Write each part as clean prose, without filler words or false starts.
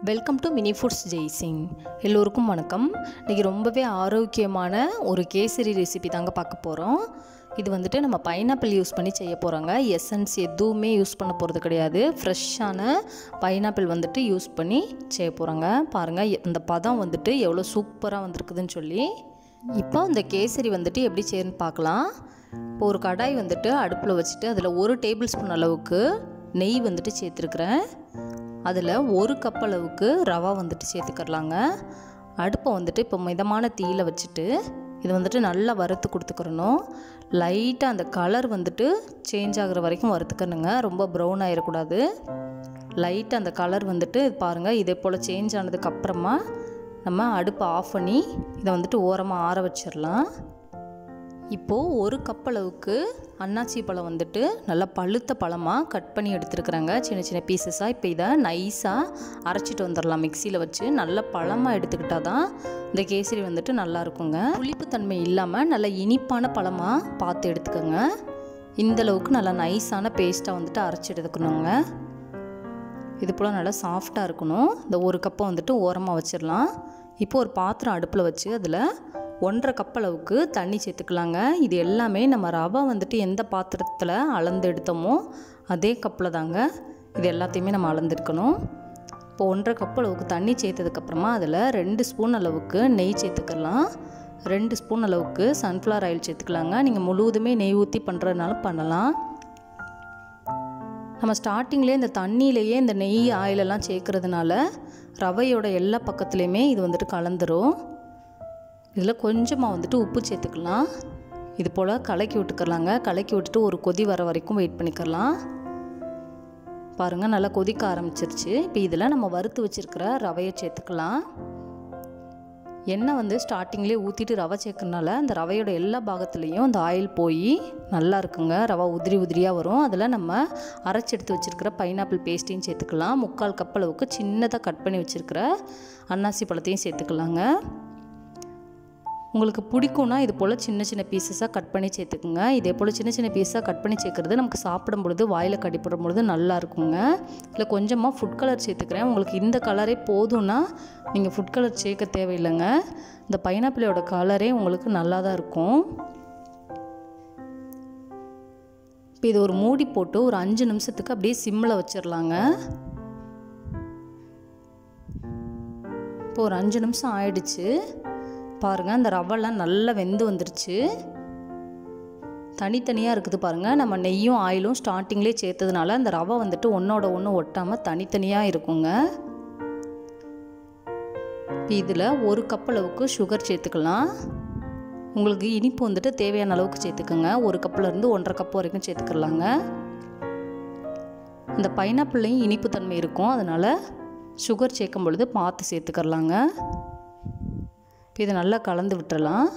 Welcome to mini foods Jaisingh. எல்லோருக்கும் வணக்கம். இன்றைக்கி ரொம்பவே ஆரோக்கியமான ஒரு கேசரி ரெசிபி தாங்க பார்க்க போகிறோம். இது வந்துட்டு நம்ம பைனாப்பிள் யூஸ் பண்ணி செய்ய போகிறோங்க. எசன்ஸ் எதுவுமே யூஸ் பண்ண போகிறது கிடையாது. ஃப்ரெஷ்ஷான பைனாப்பிள் வந்துட்டு யூஸ் பண்ணி செய்ய போகிறோங்க. பாருங்கள் இந்த பதம் வந்துட்டு எவ்வளோ சூப்பராக வந்திருக்குதுன்னு சொல்லி. இப்போ இந்த கேசரி வந்துட்டு எப்படி செய்யணும்னு பார்க்கலாம். இப்போ ஒரு கடாய் வந்துட்டு அடுப்பில் வச்சுட்டு அதில் 1 டேபிள் ஸ்பூன் அளவுக்கு நெய் வந்துட்டு சேர்த்துருக்குறேன். அதில் 1 கப் அளவுக்கு ரவா வந்துட்டு சேர்த்துக்கிறலாங்க. அடுப்பை வந்துட்டு இப்போ மிதமான தீயில் வச்சுட்டு இது வந்துட்டு நல்லா வறுத்து கொடுத்துக்கிறணும். லைட்டாக அந்த கலர் வந்துட்டு சேஞ்ச் ஆகிற வரைக்கும் வறுத்துக்கணுங்க. ரொம்ப ப்ரௌன் ஆகிடக்கூடாது. லைட்டாக அந்த கலர் வந்துட்டு பாருங்கள் இதே போல் சேஞ்ச் ஆனதுக்கப்புறமா நம்ம அடுப்பை ஆஃப் பண்ணி இதை வந்துட்டு ஓரமாக ஆற வச்சிடலாம். இப்போது 1 கப் அளவுக்கு அன்னாச்சி பழம் வந்துட்டு நல்லா பழுத்த பழமாக கட் பண்ணி எடுத்துருக்குறாங்க சின்ன சின்ன பீசஸாக. இப்போ இதை நைஸாக அரைச்சிட்டு வந்துடலாம் மிக்சியில் வச்சு. நல்ல பழமாக எடுத்துக்கிட்டால் தான் இந்த கேசரி வந்துட்டு நல்லா இருக்குங்க. புளிப்புத்தன்மை இல்லாமல் நல்ல இனிப்பான பழமாக பார்த்து எடுத்துக்கோங்க. இந்தளவுக்கு நல்லா நைஸான பேஸ்ட்டாக வந்துட்டு அரைச்சி எடுத்துக்கணுங்க. இது போல் நல்லா சாஃப்டாக இருக்கணும். இந்த 1 கப்பை வந்துட்டு ஓரமாக வச்சிடலாம். இப்போ ஒரு பாத்திரம் அடுப்பில் வச்சு அதில் 1.5 கப் அளவுக்கு தண்ணி சேர்த்துக்கலாங்க. இது எல்லாமே நம்ம ரவை வந்துட்டு எந்த பாத்திரத்தில் அளந்து எடுத்தோமோ அதே கப்பில் தாங்க இது எல்லாத்தையுமே நம்ம அளந்துருக்கணும். இப்போ 1.5 கப் அளவுக்கு தண்ணி சேர்த்ததுக்கப்புறமா அதில் 2 ஸ்பூன் அளவுக்கு நெய் சேர்த்துக்கலாம். 2 ஸ்பூன் அளவுக்கு சன்ஃப்ளவர் ஆயில் சேர்த்துக்கலாங்க. நீங்கள் முழுவதுமே நெய் ஊற்றி பண்ணுறதுனால பண்ணலாம். நம்ம ஸ்டார்டிங்லேயே இந்த தண்ணியிலேயே இந்த நெய் ஆயிலெல்லாம் சேர்க்குறதுனால ரவையோட எல்லா பக்கத்துலேயுமே இது வந்துட்டு கலந்துரும். இதில் கொஞ்சமாக வந்துட்டு உப்பு சேர்த்துக்கலாம். இது போல் கலக்கி விட்டுக்கலாங்க. கலக்கி விட்டுட்டு ஒரு கொதி வர வரைக்கும் வெயிட் பண்ணிக்கலாம். பாருங்கள் நல்லா கொதிக்க ஆரம்பிச்சிருச்சு. இப்போ இதில் நம்ம வறுத்து வச்சுருக்கிற ரவையை சேர்த்துக்கலாம். எண்ணெய் வந்து ஸ்டார்டிங்லேயே ஊற்றிட்டு ரவை சேர்க்கறனால அந்த ரவையோட எல்லா பாகத்துலேயும் அந்த ஆயில் போய் நல்லா இருக்குங்க. ரவை உதிரி உதிரியாக வரும். அதில் நம்ம அரைச்சி எடுத்து வச்சுருக்கிற பைனாப்பிள் பேஸ்ட்டையும் சேர்த்துக்கலாம். 3/4 கப் அளவுக்கு சின்னதாக கட் பண்ணி வச்சுருக்கிற அன்னாசி பழத்தையும் சேர்த்துக்கலாங்க. உங்களுக்கு பிடிக்கும்னா இது போல் சின்ன சின்ன பீசஸாக கட் பண்ணி சேர்த்துக்குங்க. இதே போல் சின்ன சின்ன பீஸாக கட் பண்ணி சேர்க்குறது நமக்கு சாப்பிடும் பொழுது வாயில் கடிப்படும் பொழுது நல்லா இருக்குங்க. இதில் கொஞ்சமாக ஃபுட் கலர் சேர்த்துக்கிறேன். உங்களுக்கு இந்த கலரே போதும்னா நீங்கள் ஃபுட் கலர் சேர்க்க தேவையில்லைங்க. இந்த பைனாப்பிளோட கலரே உங்களுக்கு நல்லா தான் இருக்கும். இப்போ இது ஒரு மூடி போட்டு ஒரு 5 நிமிஷத்துக்கு அப்படியே சிம்மில் வச்சிடலாங்க. இப்போ ஒரு 5 நிமிஷம் ஆயிடுச்சு. பாருங்கள் அந்த ரவெல்லாம் நல்லா வெந்து வந்துருச்சு. தனித்தனியாக இருக்குது பாருங்கள். நம்ம நெய்யும் ஆயிலும் ஸ்டார்டிங்லேயே சேர்த்ததுனால அந்த ரவை வந்துட்டு ஒன்றோட ஒன்று ஒட்டாமல் தனித்தனியாக இருக்குங்க. இதில் 1 கப் அளவுக்கு சுகர் சேர்த்துக்கலாம். உங்களுக்கு இனிப்பு வந்துட்டு தேவையான அளவுக்கு சேர்த்துக்கோங்க. 1 கப்லேருந்து 1.5 கப் வரைக்கும் சேர்த்துக்கலாங்க. இந்த பைனாப்பிள்லையும் இனிப்பு தன்மை இருக்கும். அதனால் சுகர் சேர்க்கும் பொழுது பார்த்து சேர்த்துக்கலாங்க. இதை நல்லா கலந்து விட்டுறலாம்.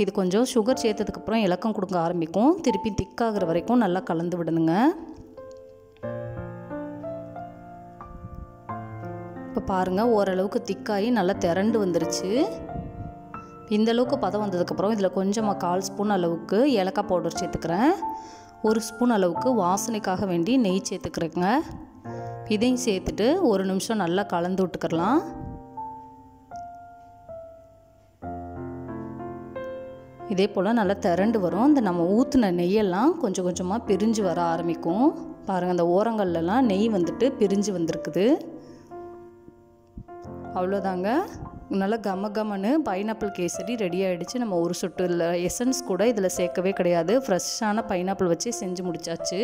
இது கொஞ்சம் சுகர் சேர்த்ததுக்கப்புறம் இலக்கம் கொடுக்க ஆரம்பிக்கும். திருப்பி திக்காகிற வரைக்கும் நல்லா கலந்து விடணுங்க. இப்போ பாருங்கள் ஓரளவுக்கு திக்காகி நல்லா திரண்டு வந்துருச்சு. இந்தளவுக்கு பதம் வந்ததுக்கப்புறம் இதில் கொஞ்சமாக 1/4 ஸ்பூன் அளவுக்கு ஏலக்காய் பவுடர் சேர்த்துக்கிறேன். 1 ஸ்பூன் அளவுக்கு வாசனைக்காக வேண்டி நெய் சேர்த்துக்கிறேங்க. இதையும் சேர்த்துட்டு 1 நிமிஷம் நல்லா கலந்து விட்டுக்கலாம். இதே போல் நல்லா திரண்டு வரும். இந்த நம்ம ஊற்றின நெய்யெல்லாம் கொஞ்சம் கொஞ்சமாக பிரிஞ்சு வர ஆரம்பிக்கும். பாருங்கள் அந்த ஓரங்கள்லாம் நெய் வந்துட்டு பிரிஞ்சு வந்திருக்குது. அவ்வளோதாங்க. நல்லா கமன்னு பைனாப்பிள் கேசரி ரெடி ஆகிடுச்சு. நம்ம ஒரு சொட்டு இல்லை எசன்ஸ் கூட இதில் சேர்க்கவே கிடையாது. ஃப்ரெஷ்ஷான பைனாப்பிள் வச்சு செஞ்சு முடிச்சாச்சு.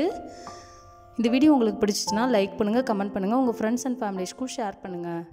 இந்த வீடியோ உங்களுக்கு பிடிச்சிச்சின்னா லைக் பண்ணுங்கள், கமெண்ட் பண்ணுங்கள், உங்கள் ஃப்ரெண்ட்ஸ் அண்ட் ஃபேமிலிஸ்க்கும் ஷேர் பண்ணுங்கள்.